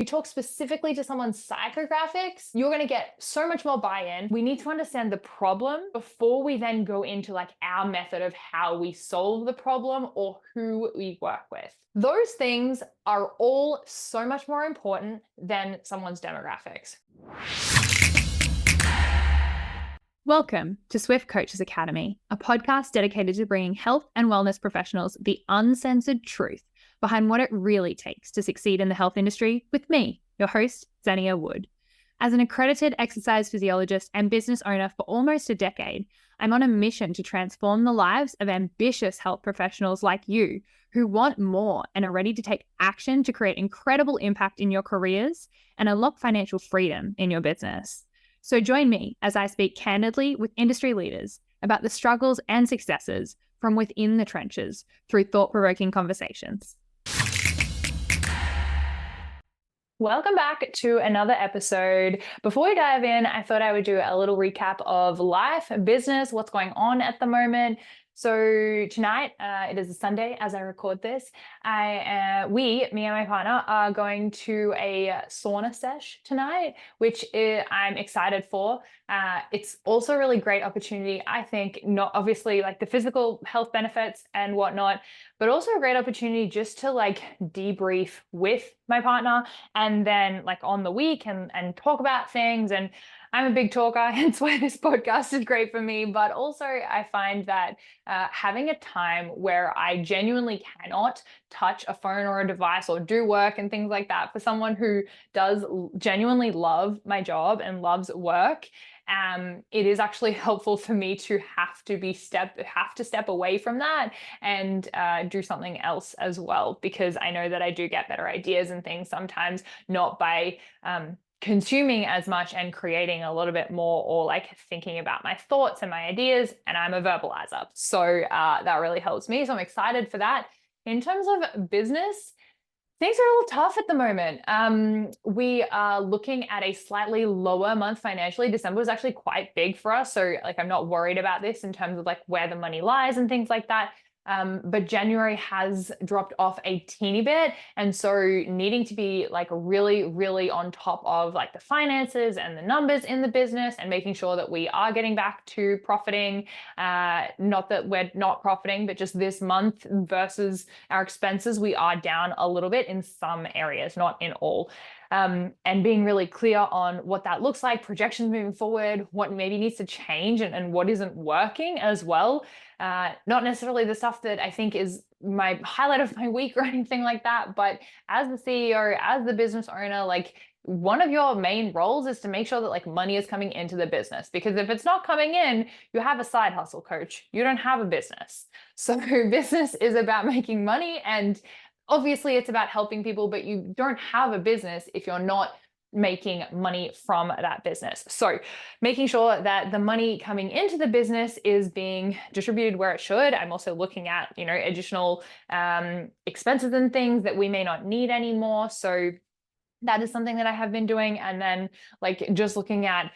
You talk specifically to someone's psychographics, you're going to get so much more buy-in. We need to understand the problem before we then go into like our method of how we solve the problem or who we work with. Those things are all so much more important than someone's demographics. Welcome to Swift Coaches Academy, a podcast dedicated to bringing health and wellness professionals the uncensored truth behind what it really takes to succeed in the health industry with me, your host, Zenia Wood. As an accredited exercise physiologist and business owner for almost a decade, I'm on a mission to transform the lives of ambitious health professionals like you who want more and are ready to take action to create incredible impact in your careers and unlock financial freedom in your business. So join me as I speak candidly with industry leaders about the struggles and successes from within the trenches through thought-provoking conversations. Welcome back to another episode. Before we dive in, I thought I would do a little recap of life, business, what's going on at the moment. So tonight, it is a Sunday as I record this. Me and my partner, are going to a sauna sesh tonight, which I'm excited for. It's also a really great opportunity, I think, not obviously like the physical health benefits and whatnot, but also a great opportunity just to like debrief with my partner and then like on the week and talk about things. And I'm a big talker, hence why this podcast is great for me. But also I find that having a time where I genuinely cannot touch a phone or a device or do work and things like that, for someone who does genuinely love my job and loves work, it is actually helpful for me to have to step away from that and do something else as well, because I know that I do get better ideas and things sometimes, not by consuming as much and creating a little bit more, or like thinking about my thoughts and my ideas. And I'm a verbalizer. So that really helps me. So I'm excited for that. In terms of business, things are a little tough at the moment. We are looking at a slightly lower month financially. December was actually quite big for us. So like, I'm not worried about this in terms of like where the money lies and things like that. But January has dropped off a teeny bit. And so needing to be like really, really on top of like the finances and the numbers in the business and making sure that we are getting back to profiting. Not that we're not profiting, but just this month versus our expenses, we are down a little bit in some areas, not in all. And being really clear on what that looks like, projections moving forward, what maybe needs to change and what isn't working as well. Not necessarily the stuff that I think is my highlight of my week or anything like that, but as the CEO, as the business owner, like one of your main roles is to make sure that like money is coming into the business, because if it's not coming in, you have a side hustle, coach. You don't have a business. So business is about making money, and obviously it's about helping people, but you don't have a business if you're not making money from that business. So making sure that the money coming into the business is being distributed where it should. I'm also looking at, additional expenses and things that we may not need anymore. So that is something that I have been doing. And then like just looking at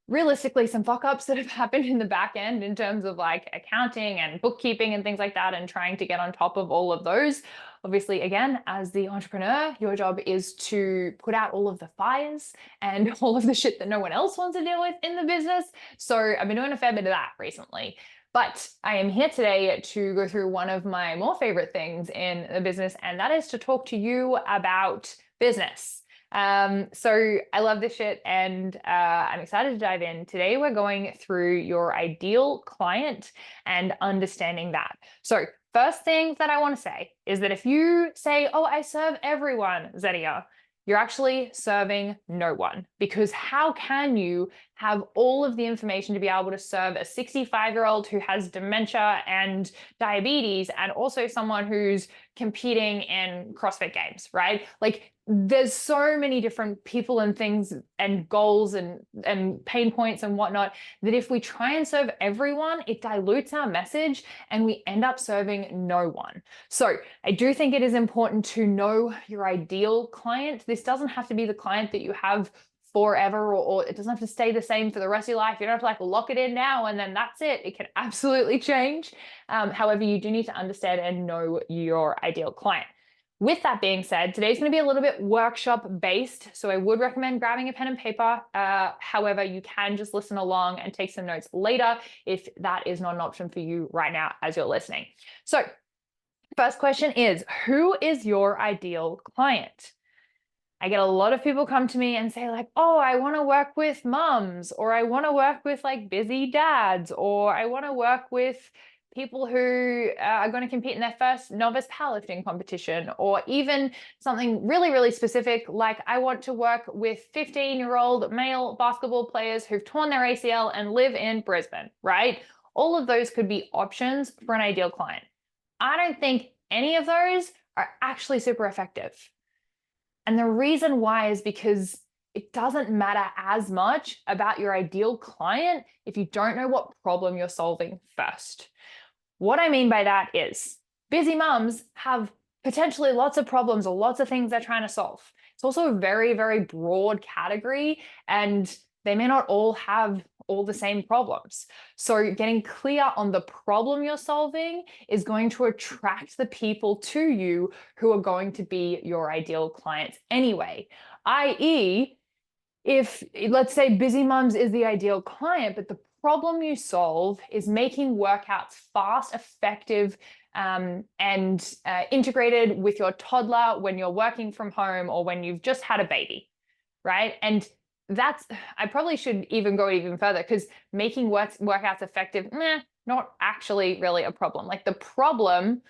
realistically some fuck ups that have happened in the back end in terms of like accounting and bookkeeping and things like that, and trying to get on top of all of those. Obviously, again, as the entrepreneur, your job is to put out all of the fires and all of the shit that no one else wants to deal with in the business. So I've been doing a fair bit of that recently. But I am here today to go through one of my more favorite things in the business, and that is to talk to you about business. So I love this shit, and I'm excited to dive in. Today, we're going through your ideal client and understanding that. So first thing that I want to say is that if you say, oh, I serve everyone, Zenia, you're actually serving no one, because how can you have all of the information to be able to serve a 65-year-old who has dementia and diabetes, and also someone who's competing in CrossFit games, right? Like there's so many different people and things and goals and pain points and whatnot, that if we try and serve everyone, it dilutes our message and we end up serving no one. So I do think it is important to know your ideal client. This doesn't have to be the client that you have forever, or it doesn't have to stay the same for the rest of your life. You don't have to like lock it in now and then that's it. It can absolutely change. However, you do need to understand and know your ideal client. With that being said, today's going to be a little bit workshop based, so I would recommend grabbing a pen and paper. However, you can just listen along and take some notes later if that is not an option for you right now as you're listening. So first question is, who is your ideal client? I get a lot of people come to me and say like, oh, I want to work with moms, or I want to work with like busy dads, or I want to work with people who are going to compete in their first novice powerlifting competition, or even something really, really specific, like I want to work with 15-year-old male basketball players who've torn their ACL and live in Brisbane, right? All of those could be options for an ideal client. I don't think any of those are actually super effective. And the reason why is because it doesn't matter as much about your ideal client if you don't know what problem you're solving first. What I mean by that is busy mums have potentially lots of problems or lots of things they're trying to solve. It's also a very, very broad category, and they may not all have all the same problems. So getting clear on the problem you're solving is going to attract the people to you who are going to be your ideal clients anyway. i.e., if let's say busy mums is the ideal client, but the problem you solve is making workouts fast, effective, and integrated with your toddler when you're working from home or when you've just had a baby, right? And I probably should even go even further, because making workouts effective, not actually really a problem. Like the problem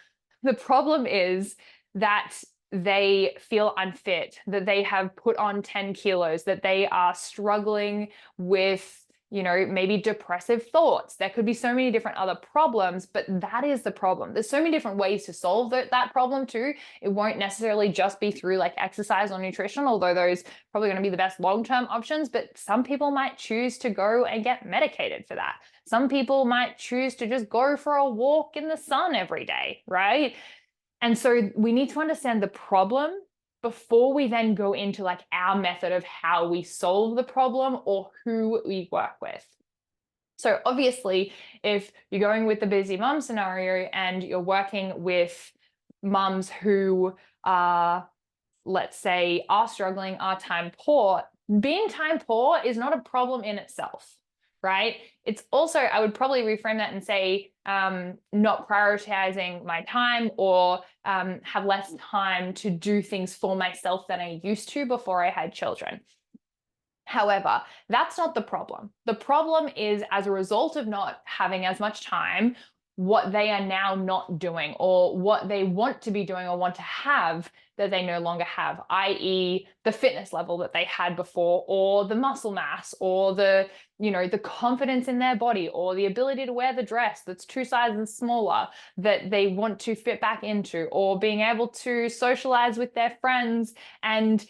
is that they feel unfit, that they have put on 10 kilos, that they are struggling with, maybe depressive thoughts. There could be so many different other problems, but that is the problem. There's so many different ways to solve that problem too. It won't necessarily just be through like exercise or nutrition, although those probably going to be the best long-term options, but some people might choose to go and get medicated for that. Some people might choose to just go for a walk in the sun every day, right? And so we need to understand the problem before we then go into like our method of how we solve the problem or who we work with. So obviously, if you're going with the busy mom scenario and you're working with mums who are, let's say, are struggling, are time poor, being time poor is not a problem in itself, right? It's also, I would probably reframe that and say, not prioritizing my time, or have less time to do things for myself than I used to before I had children. However, that's not the problem. The problem is, as a result of not having as much time, what they are now not doing, or what they want to be doing or want to have that they no longer have, i.e. the fitness level that they had before, or the muscle mass, or the confidence in their body, or the ability to wear the dress that's 2 sizes smaller that they want to fit back into, or being able to socialize with their friends and,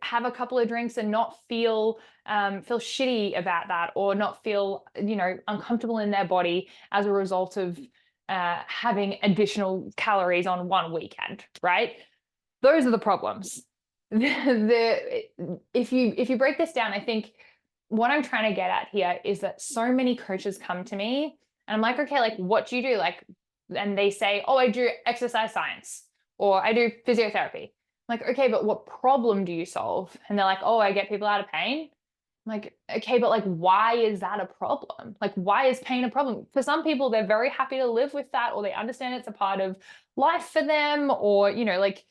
have a couple of drinks and not feel shitty about that, or not feel, uncomfortable in their body as a result of having additional calories on one weekend, right? Those are the problems. If you break this down, I think what I'm trying to get at here is that so many coaches come to me and I'm like, okay, like what do you do? And they say, oh, I do exercise science, or I do physiotherapy. I'm like, okay, but what problem do you solve? And they're like, oh, I get people out of pain. I'm like, okay, but like, why is that a problem? Like, why is pain a problem? For some people, they're very happy to live with that, or they understand it's a part of life for them, or, like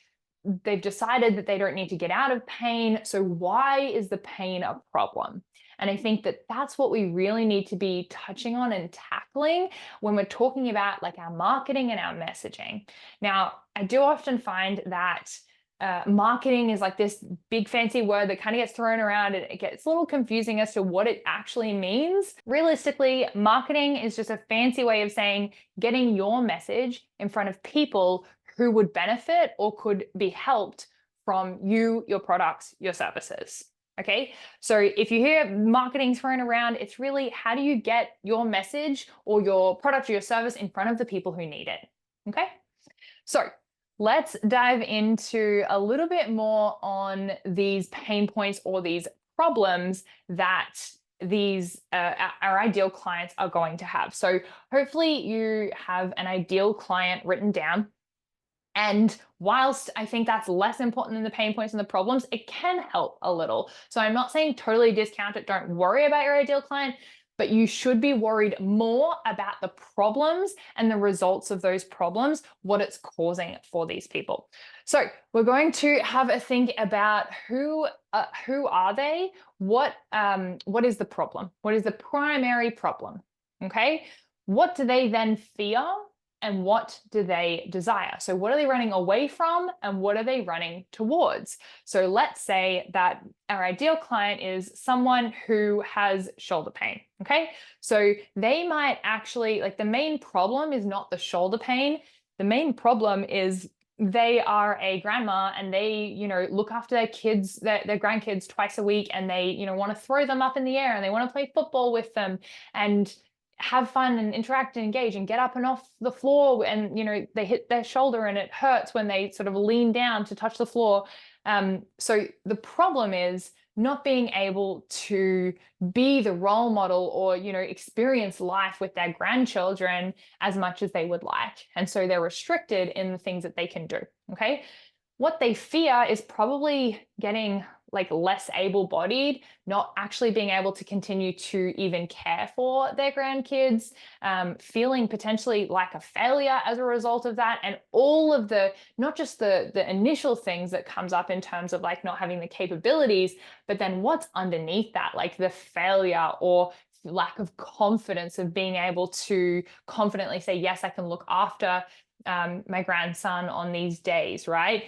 they've decided that they don't need to get out of pain. So why is the pain a problem? And I think that that's what we really need to be touching on and tackling when we're talking about like our marketing and our messaging. Now, I do often find that marketing is like this big fancy word that kind of gets thrown around, and it gets a little confusing as to what it actually means. Realistically, marketing is just a fancy way of saying getting your message in front of people who would benefit or could be helped from you, your products, your services. Okay, so if you hear marketing thrown around, it's really how do you get your message or your product or your service in front of the people who need it. Okay, so let's dive into a little bit more on these pain points or these problems that these our ideal clients are going to have. So hopefully you have an ideal client written down. And whilst I think that's less important than the pain points and the problems, it can help a little. So I'm not saying totally discount it. Don't worry about your ideal client, but you should be worried more about the problems and the results of those problems, what it's causing for these people. So we're going to have a think about who are they? What is the problem? What is the primary problem? Okay. What do they then fear? And what do they desire? So what are they running away from and what are they running towards? So let's say that our ideal client is someone who has shoulder pain, okay? So they might actually, like, the main problem is not the shoulder pain. The main problem is they are a grandma and they, look after their kids, their grandkids twice a week, and they, want to throw them up in the air and they want to play football with them and have fun and interact and engage and get up and off the floor, and they hit their shoulder and it hurts when they sort of lean down to touch the floor. So the problem is not being able to be the role model or experience life with their grandchildren as much as they would like, and so they're restricted in the things that they can do. Okay, what they fear is probably getting like less able-bodied, not actually being able to continue to even care for their grandkids, feeling potentially like a failure as a result of that, and all of the, not just the initial things that comes up in terms of like not having the capabilities, but then what's underneath that, like the failure or lack of confidence of being able to confidently say, yes, I can look after my grandson on these days, right?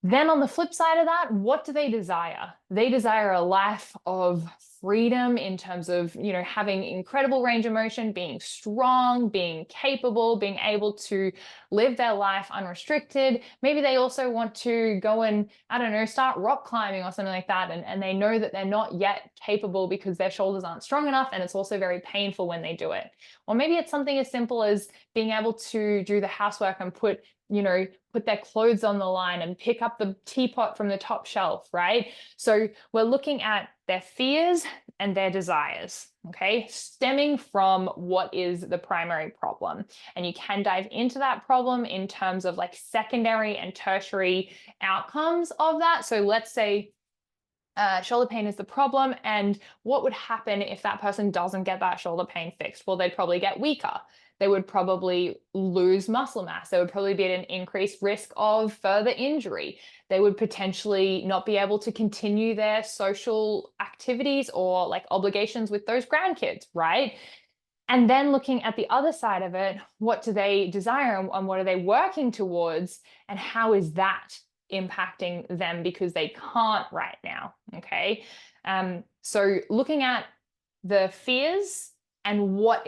Then on the flip side of that, what do they desire? They desire a life of freedom in terms of, having incredible range of motion, being strong, being capable, being able to live their life unrestricted. Maybe they also want to go and, I don't know, start rock climbing or something like that. And they know that they're not yet capable because their shoulders aren't strong enough. And it's also very painful when they do it. Or maybe it's something as simple as being able to do the housework and put their clothes on the line and pick up the teapot from the top shelf, right? So we're looking at their fears and their desires, okay, stemming from what is the primary problem. And you can dive into that problem in terms of like secondary and tertiary outcomes of that. So let's say shoulder pain is the problem, and what would happen if that person doesn't get that shoulder pain fixed? Well, they'd probably get weaker. They would probably lose muscle mass. They would probably be at an increased risk of further injury. They would potentially not be able to continue their social activities or like obligations with those grandkids, right? And then looking at the other side of it, what do they desire and what are they working towards? And how is that impacting them because they can't right now, okay? So looking at the fears and what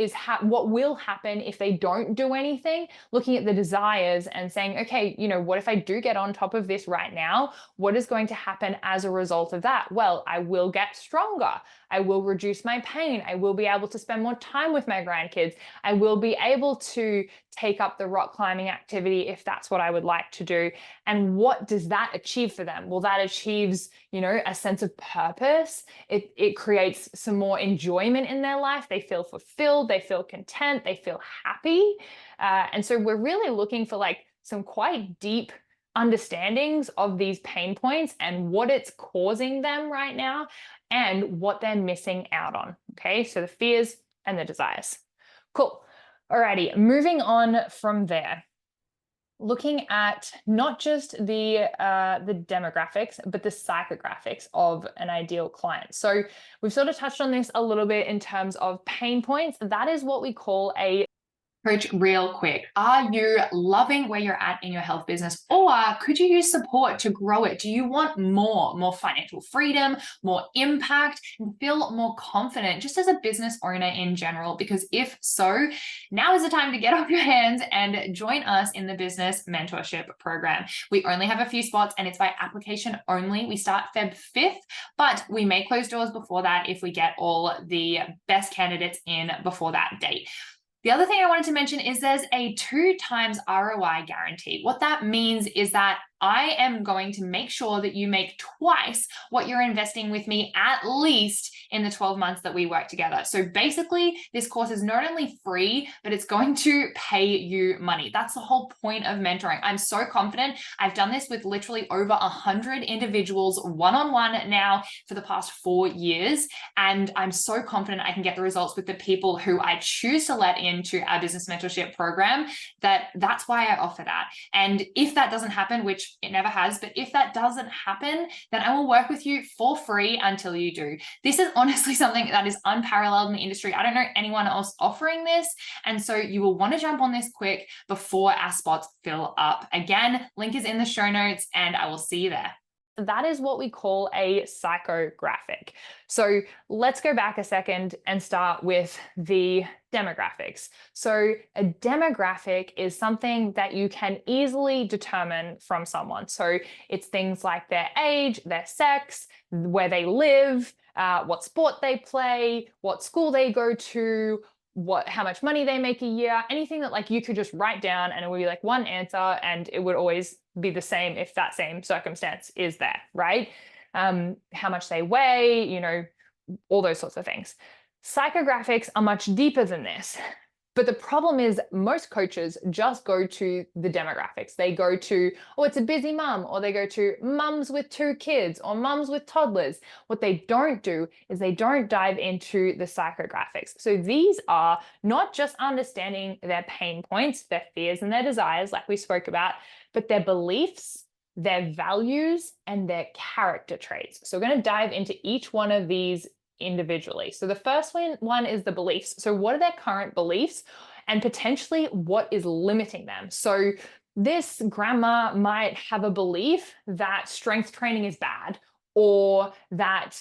will happen if they don't do anything, looking at the desires and saying, okay, what if I do get on top of this right now? What is going to happen as a result of that? Well, I will get stronger. I will reduce my pain. I will be able to spend more time with my grandkids. I will be able to take up the rock climbing activity if that's what I would like to do. And what does that achieve for them? Well, that achieves, a sense of purpose. It creates some more enjoyment in their life. They feel fulfilled. They feel content. They feel happy. And so we're really looking for like some quite deep understandings of these pain points and what it's causing them right now and what they're missing out on. Okay, so the fears and the desires. Cool. Alrighty, moving on from there. Looking at not just the demographics, but the psychographics of an ideal client. So we've sort of touched on this a little bit in terms of pain points. That is what we call a Coach, real quick, are you loving where you're at in your health business, or could you use support to grow it? Do you want more financial freedom, more impact, and feel more confident just as a business owner in general? Because if so, now is the time to get off your hands and join us in the business mentorship program. We only have a few spots and it's by application only. We start Feb 5th, but we may close doors before that if we get all the best candidates in before that date. The other thing I wanted to mention is there's a 2x ROI guarantee. What that means is that I am going to make sure that you make twice what you're investing with me at least in the 12 months that we work together. So basically, this course is not only free, but it's going to pay you money. That's the whole point of mentoring. I'm so confident. I've done this with literally over 100 individuals one-on-one now for the past 4 years. And I'm so confident I can get the results with the people who I choose to let into our business mentorship program. That's why I offer that. And if that doesn't happen, which it never has, but if that doesn't happen, then I will work with you for free until you do. This is honestly something that is unparalleled in the industry. I don't know anyone else offering this. And so you will want to jump on this quick before our spots fill up. Again, link is in the show notes and I will see you there. That is what we call a psychographic. So let's go back a second and start with the demographics. So a demographic is something that you can easily determine from someone. So it's things like their age, their sex, where they live, what sport they play, what school they go to, how much money they make a year, anything that like you could just write down and it would be like one answer and it would always be the same if that same circumstance is there, right? How much they weigh, all those sorts of things. Psychographics are much deeper than this. But the problem is most coaches just go to the demographics. They go to, oh, it's a busy mum, or they go to mums with 2 kids or mums with toddlers. What they don't do is they don't dive into the psychographics. So these are not just understanding their pain points, their fears and their desires, like we spoke about, but their beliefs, their values, and their character traits. So we're going to dive into each one of these individually. So the first one is the beliefs. So what are their current beliefs and potentially what is limiting them? So this grandma might have a belief that strength training is bad, or that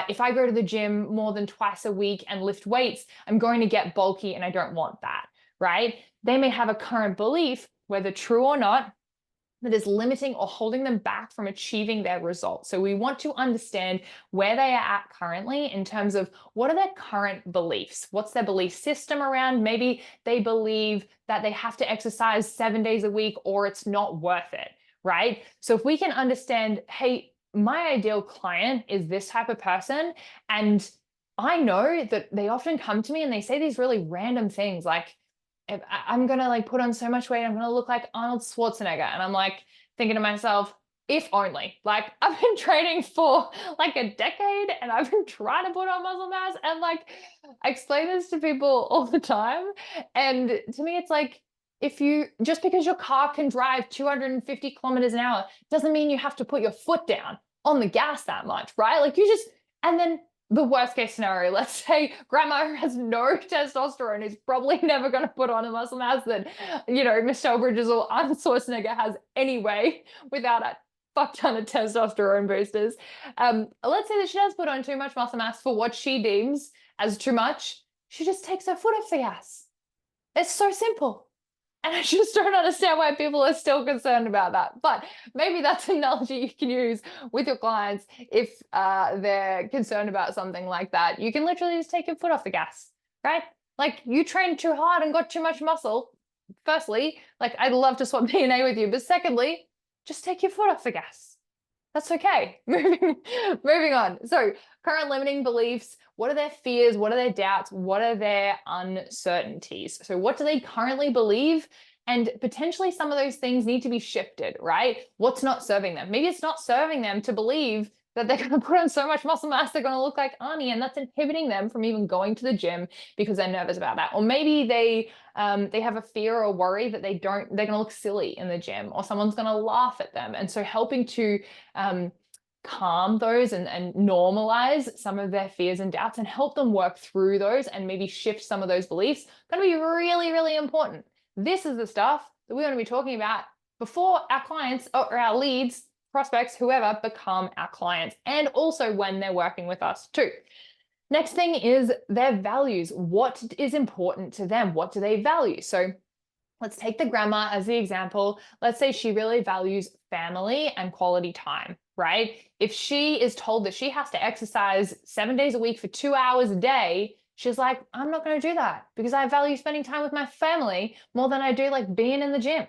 if I go to the gym more than twice a week and lift weights, I'm going to get bulky and I don't want that, right? They may have a current belief, whether true or not, that is limiting or holding them back from achieving their results. So we want to understand where they are at currently in terms of what are their current beliefs? What's their belief system around? Maybe they believe that they have to exercise 7 days a week or it's not worth it, right? So if we can understand, hey, my ideal client is this type of person, and I know that they often come to me and they say these really random things like, I'm going to like put on so much weight, I'm going to look like Arnold Schwarzenegger. And I'm like thinking to myself, if only, like I've been training for like a decade and I've been trying to put on muscle mass, and like I explain this to people all the time. And to me, it's like, just because your car can drive 250 kilometers an hour doesn't mean you have to put your foot down on the gas that much, right? Like and then the worst case scenario, let's say grandma who has no testosterone is probably never going to put on a muscle mass that, Michelle Bridges or Arnold Schwarzenegger has anyway, without a fuck ton of testosterone boosters. Let's say that she does put on too much muscle mass for what she deems as too much. She just takes her foot off the gas. It's so simple. And I just don't understand why people are still concerned about that. But maybe that's an analogy you can use with your clients if they're concerned about something like that. You can literally just take your foot off the gas, right? Like you trained too hard and got too much muscle. Firstly, like I'd love to swap DNA with you. But secondly, just take your foot off the gas. That's okay. Moving on. So current limiting beliefs. What are their fears? What are their doubts? What are their uncertainties? So what do they currently believe? And potentially some of those things need to be shifted, right? What's not serving them? Maybe it's not serving them to believe that they're going to put on so much muscle mass, they're going to look like Arnie, and that's inhibiting them from even going to the gym because they're nervous about that. Or maybe they have a fear or worry that they're going to look silly in the gym, or someone's going to laugh at them. And so helping to calm those and normalize some of their fears and doubts and help them work through those and maybe shift some of those beliefs going to be really, really important. This is the stuff that we're going to be talking about before our clients or our leads, prospects, whoever, become our clients, and also when they're working with us too. Next thing is their values. What is important to them? What do they value? So let's take the grandma as the example. Let's say she really values family and quality time, right? If she is told that she has to exercise 7 days a week for 2 hours a day, she's like, I'm not going to do that because I value spending time with my family more than I do like being in the gym,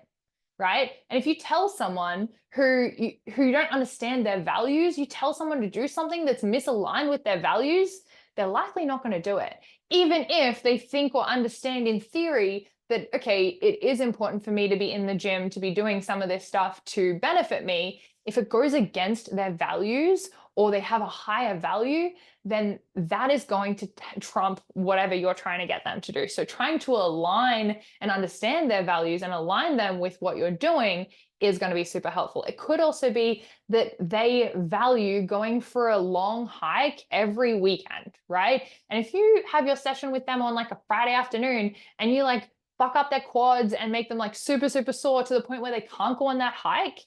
right? And if you tell someone who you don't understand their values, you tell someone to do something that's misaligned with their values, they're likely not going to do it. Even if they think or understand in theory that, okay, it is important for me to be in the gym, to be doing some of this stuff to benefit me, if it goes against their values or they have a higher value, then that is going to trump whatever you're trying to get them to do. So trying to align and understand their values and align them with what you're doing is going to be super helpful. It could also be that they value going for a long hike every weekend, right? And if you have your session with them on like a Friday afternoon and you like fuck up their quads and make them like super, super sore to the point where they can't go on that hike,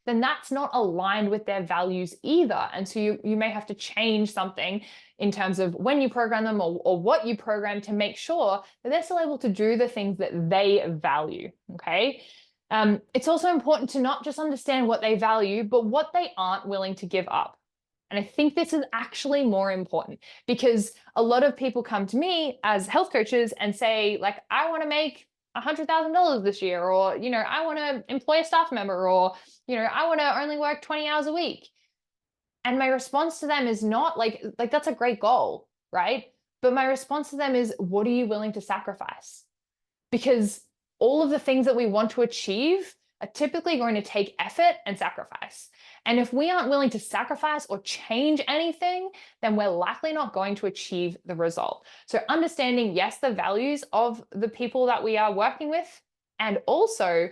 then that's not aligned with their values either. And so you may have to change something in terms of when you program them or what you program to make sure that they're still able to do the things that they value, okay? It's also important to not just understand what they value, but what they aren't willing to give up. And I think this is actually more important because a lot of people come to me as health coaches and say, like, I want to make $100,000 this year, or, you know, I want to employ a staff member, or, you know, I want to only work 20 hours a week. And my response to them is not like that's a great goal, right? But my response to them is, what are you willing to sacrifice? Because all of the things that we want to achieve are typically going to take effort and sacrifice. And if we aren't willing to sacrifice or change anything, then we're likely not going to achieve the result. So understanding, yes, the values of the people that we are working with, and also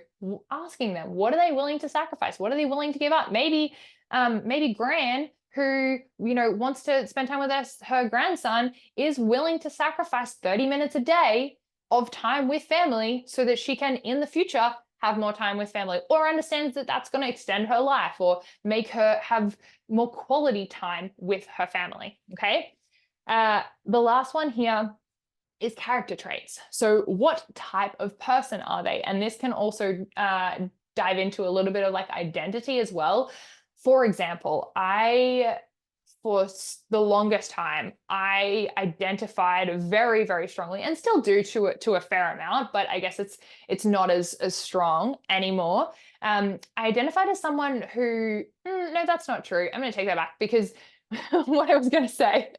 asking them, what are they willing to sacrifice? What are they willing to give up? Maybe Gran, who, you know, wants to spend time with her grandson, is willing to sacrifice 30 minutes a day of time with family so that she can, in the future, have more time with family, or understands that that's going to extend her life or make her have more quality time with her family, okay? The last one here is character traits. So what type of person are they? And this can also dive into a little bit of like identity as well. For example, for the longest time, I identified very, very strongly, and still do to a fair amount, but I guess it's not as strong anymore. I identified as someone who, no, that's not true. I'm going to take that back, because what I was going to say,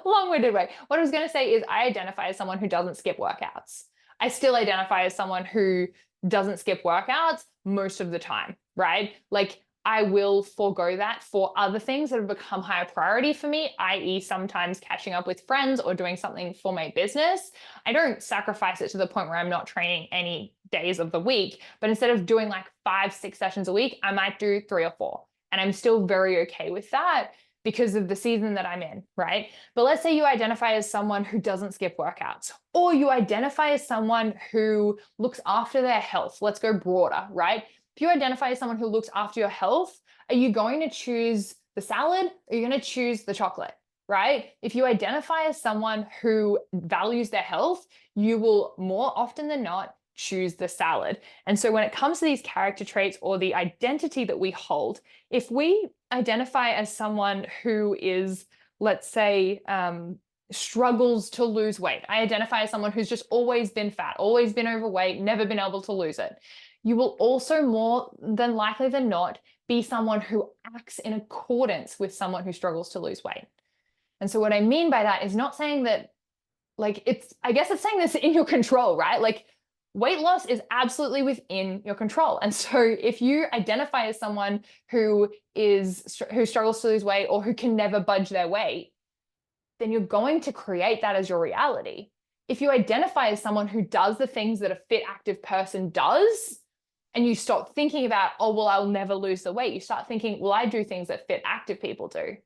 long-winded way, what I was going to say is I identify as someone who doesn't skip workouts. I still identify as someone who doesn't skip workouts most of the time, right? Like, I will forego that for other things that have become higher priority for me, i.e. sometimes catching up with friends or doing something for my business. I don't sacrifice it to the point where I'm not training any days of the week, but instead of doing like 5-6 sessions a week, I might do 3 or 4. And I'm still very okay with that because of the season that I'm in, right? But let's say you identify as someone who doesn't skip workouts, or you identify as someone who looks after their health. Let's go broader, right? If you identify as someone who looks after your health, are you going to choose the salad, or are you going to choose the chocolate, right? If you identify as someone who values their health, you will more often than not choose the salad. And so when it comes to these character traits or the identity that we hold, if we identify as someone who is, let's say, struggles to lose weight, I identify as someone who's just always been fat, always been overweight, never been able to lose it, you will also more than likely than not be someone who acts in accordance with someone who struggles to lose weight. And so what I mean by that is not saying that, like, I guess it's saying this in your control, right? Like, weight loss is absolutely within your control. And so if you identify as someone who struggles to lose weight, or who can never budge their weight, then you're going to create that as your reality. If you identify as someone who does the things that a fit, active person does, and you stop thinking about, oh, well, I'll never lose the weight, you start thinking, well, I do things that fit, active people do,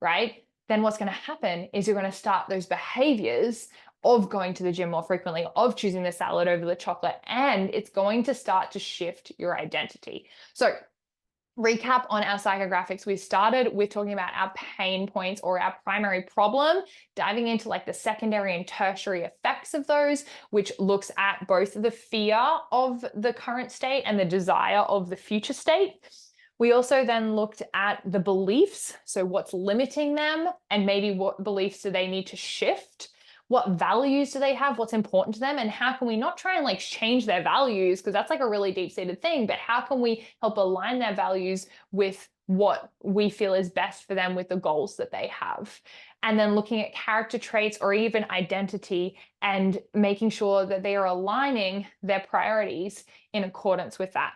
right? Then what's going to happen is you're going to start those behaviors of going to the gym more frequently, of choosing the salad over the chocolate, and it's going to start to shift your identity. So recap on our psychographics, we started with talking about our pain points or our primary problem, diving into like the secondary and tertiary effects of those, which looks at both the fear of the current state and the desire of the future state. We also then looked at the beliefs, so what's limiting them and maybe what beliefs do they need to shift. what values do they have, what's important to them, and how can we not try and like change their values, because that's like a really deep-seated thing, but how can we help align their values with what we feel is best for them with the goals that they have. And then looking at character traits or even identity and making sure that they are aligning their priorities in accordance with that.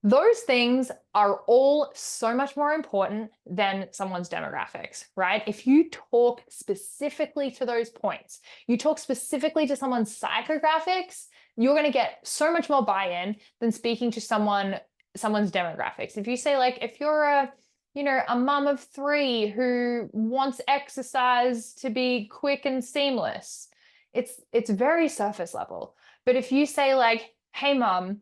Those things are all so much more important than someone's demographics, right? If you talk specifically to those points, you talk specifically to someone's psychographics, you're going to get so much more buy-in than speaking to someone's demographics. If you say like, if you're a mom of 3 who wants exercise to be quick and seamless, it's very surface level. But if you say like, hey mom,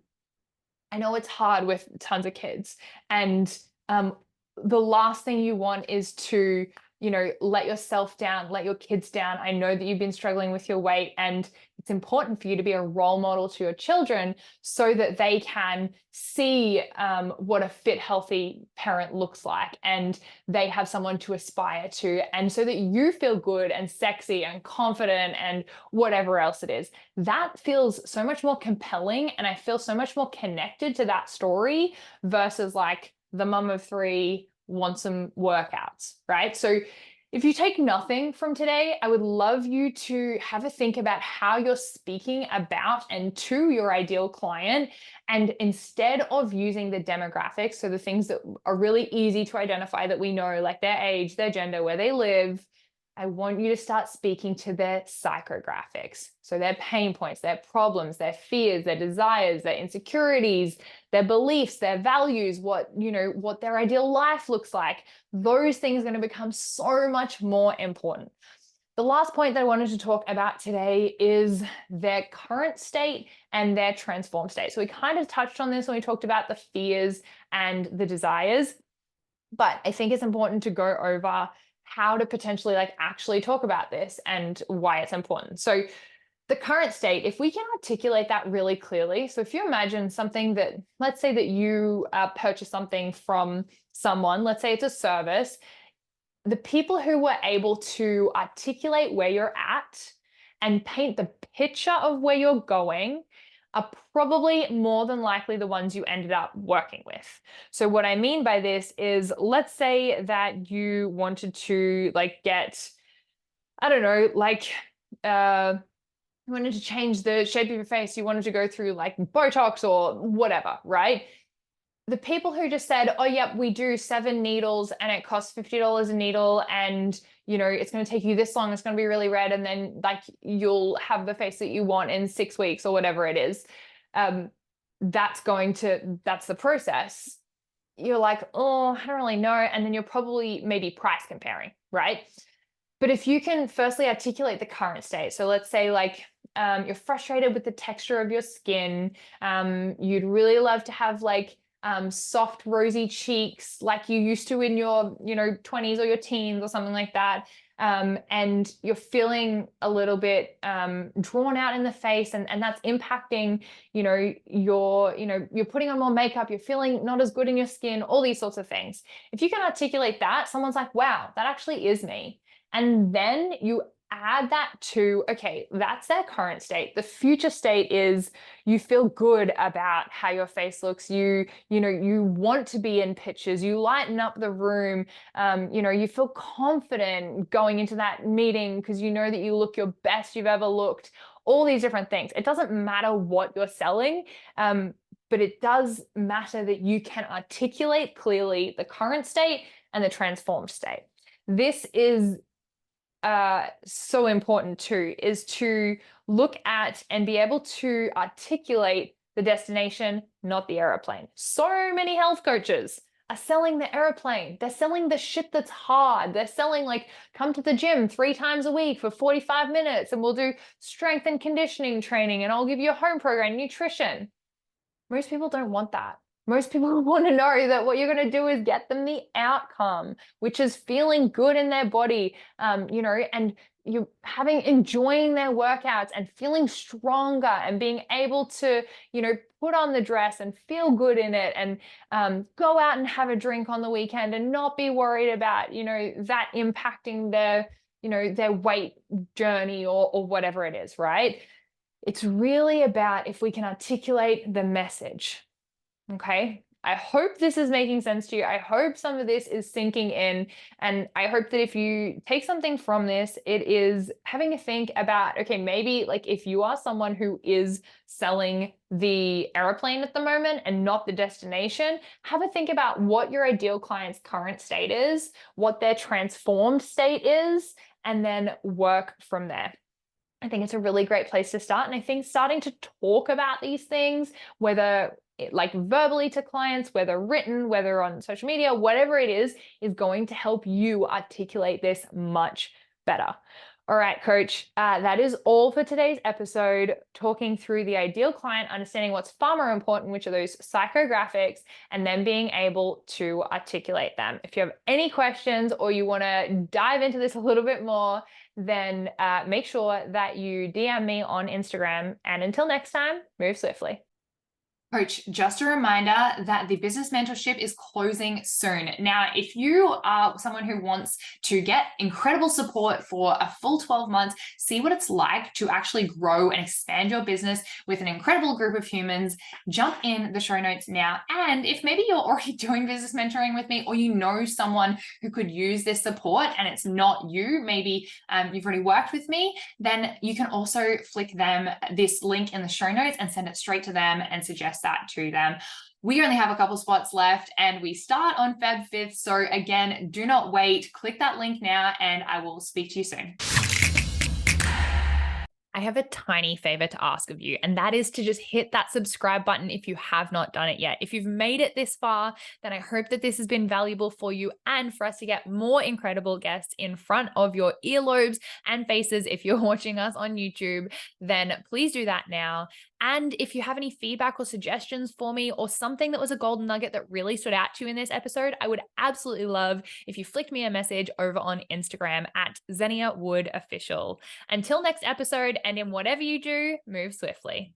I know it's hard with tons of kids, and the last thing you want is to, let yourself down, let your kids down. I know that you've been struggling with your weight, and it's important for you to be a role model to your children so that they can see what a fit, healthy parent looks like, and they have someone to aspire to, and so that you feel good and sexy and confident and whatever else it is. That feels so much more compelling, and I feel so much more connected to that story versus like the mom of 3 wants some workouts, right? So if you take nothing from today, I would love you to have a think about how you're speaking about and to your ideal client. And instead of using the demographics, so the things that are really easy to identify that we know, like their age, their gender, where they live, I want you to start speaking to their psychographics. So their pain points, their problems, their fears, their desires, their insecurities, their beliefs, their values, what their ideal life looks like. Those things are going to become so much more important. The last point that I wanted to talk about today is their current state and their transformed state. So we kind of touched on this when we talked about the fears and the desires, but I think it's important to go over how to potentially like actually talk about this and why it's important. So the current state, if we can articulate that really clearly. So if you imagine something that, let's say that you purchase something from someone, let's say it's a service, the people who were able to articulate where you're at and paint the picture of where you're going are probably more than likely the ones you ended up working with. So what I mean by this is, let's say that you wanted to like get, I don't know, like you wanted to change the shape of your face, you wanted to go through like Botox or whatever, right? The people who just said, oh, yep, we do 7 needles and it costs $50 a needle, and it's going to take you this long, it's going to be really red, and then like you'll have the face that you want in 6 weeks or whatever it is. That's the process. You're like, oh, I don't really know. And then you're probably maybe price comparing, right? But if you can firstly articulate the current state, so let's say like you're frustrated with the texture of your skin, you'd really love to have like soft rosy cheeks like you used to in your 20s or your teens or something like that, and you're feeling a little bit drawn out in the face, and that's impacting you're putting on more makeup, you're feeling not as good in your skin, all these sorts of things. If you can articulate that, someone's like, wow, that actually is me. And then you add that to, okay, that's their current state. The future state is you feel good about how your face looks. You want to be in pictures. You lighten up the room. You feel confident going into that meeting because you know that you look your best you've ever looked. All these different things. It doesn't matter what you're selling, but it does matter that you can articulate clearly the current state and the transformed state. This is so important too, is to look at and be able to articulate the destination, not the airplane. So many health coaches are selling the airplane. They're selling the shit that's hard. They're selling like, come to the gym 3 times a week for 45 minutes and we'll do strength and conditioning training and I'll give you a home program, nutrition. Most people don't want that. Most people want to know that what you're going to do is get them the outcome, which is feeling good in their body, and you're enjoying their workouts and feeling stronger and being able to, put on the dress and feel good in it, and go out and have a drink on the weekend and not be worried about, that impacting their, their weight journey or whatever it is, right? It's really about if we can articulate the message. Okay. I hope this is making sense to you. I hope some of this is sinking in. And I hope that if you take something from this, it is having a think about, okay, maybe like if you are someone who is selling the airplane at the moment and not the destination, have a think about what your ideal client's current state is, what their transformed state is, and then work from there. I think it's a really great place to start. And I think starting to talk about these things, whether like verbally to clients, whether written, whether on social media, whatever it is going to help you articulate this much better. All right, coach, that is all for today's episode, talking through the ideal client, understanding what's far more important, which are those psychographics, and then being able to articulate them. If you have any questions or you want to dive into this a little bit more, then make sure that you DM me on Instagram. And until next time, move swiftly. Coach, just a reminder that the business mentorship is closing soon. Now, if you are someone who wants to get incredible support for a full 12 months, see what it's like to actually grow and expand your business with an incredible group of humans, jump in the show notes now. And if maybe you're already doing business mentoring with me, or you know someone who could use this support and it's not you, maybe you've already worked with me, then you can also flick them this link in the show notes and send it straight to them and suggest that to them. We only have a couple spots left and we start on Feb 5th. So again, do not wait. Click that link now and I will speak to you soon. I have a tiny favor to ask of you, and that is to just hit that subscribe button if you have not done it yet. If you've made it this far, then I hope that this has been valuable for you and for us to get more incredible guests in front of your earlobes and faces. If you're watching us on YouTube, then please do that now. And if you have any feedback or suggestions for me, or something that was a golden nugget that really stood out to you in this episode, I would absolutely love if you flicked me a message over on Instagram at Zenia Wood Official. Until next episode, and in whatever you do, move swiftly.